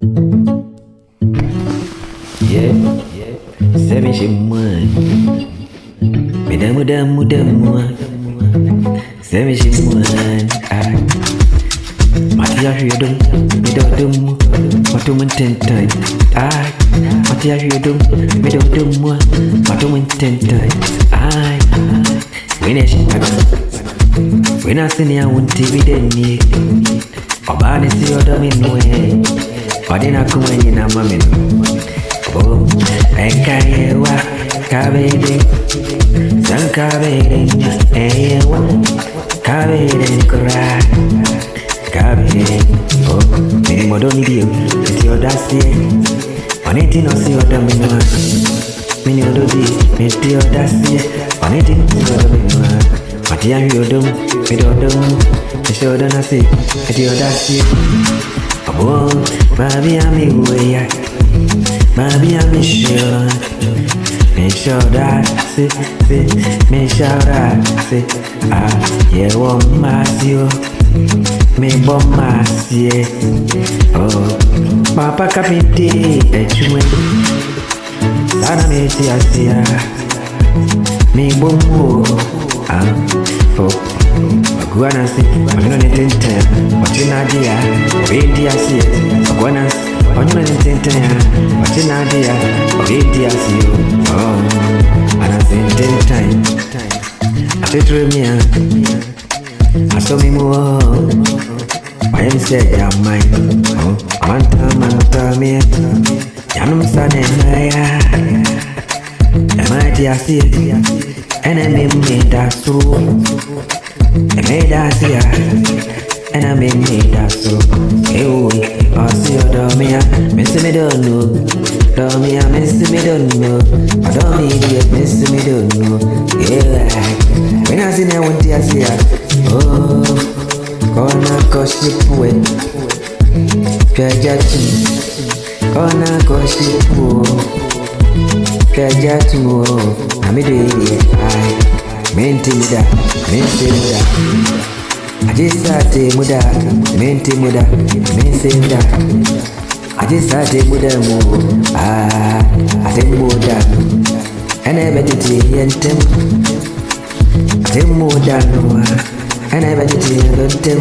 Yeah, seven she one. Muda. Seven she one. Matia hwedum, medodum, matum tentai. Matia hwedum, medodum, matum tentai. When I see I want to be the need. Obani si odo minwe. Odina kumwenye na mamenu. Oh, ekayewa kabede. Sankabede eyewa. Kabede kora. Kabede. Oh, mini modoni dio. Iti odasie. Oneti no si odo minwa. Mini ododi. Iti odasie. Oneti no si odo minwa. Matia hwedum, medodum. Shoda nasi, eti odasi. Abo, baby ami uya, baby ami shoda. Me shoda si, me shoda si. Ye wo masio, me bo masie. Oh, papa kapiti echwe. Sana me tia, me bo mo. Guana si, onyo ne tenten, wachina dia, obedi asi, guana, onyo ne tenten, wachina dia, obedi asi, ana tenten, atetre mia, asomi mo, I am said ya mine, manta mia, yanum sane maya, amati asi, enemy me that's true. I made us here, and I made me that so. Hey, I see you do me, miss me don't know. Do me, miss me don't know. I don't need it, miss me don't know. Yeah, when I see I want to see ya. Oh, gonna cost you away. Kajatu, gonna cost you away. Kajatu, I'm a day. Menti muda. Ajisate muda, menti muda, mense muda. Ajisate muda mu, atem muda. Ene betiti yentem, atem muda no. Ene betiti yentem,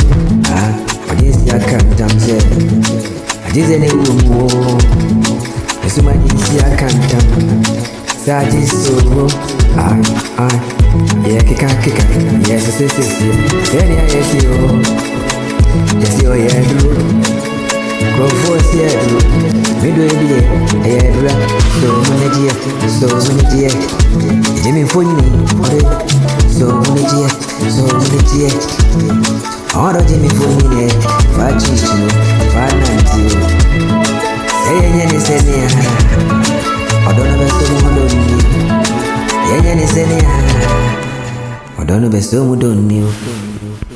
ajisia kantam se. Ajise ne umu, esuma jisia kantam. Sajiso, yeah, kika, yes, yo, yeah, do. Go force, yeah, do. Middle idea, yeah, do. So many, Jimmy for you, so many, all of Jimmy for me, Fachichu, Fananti. Say, I don't know so much. I don't know so much.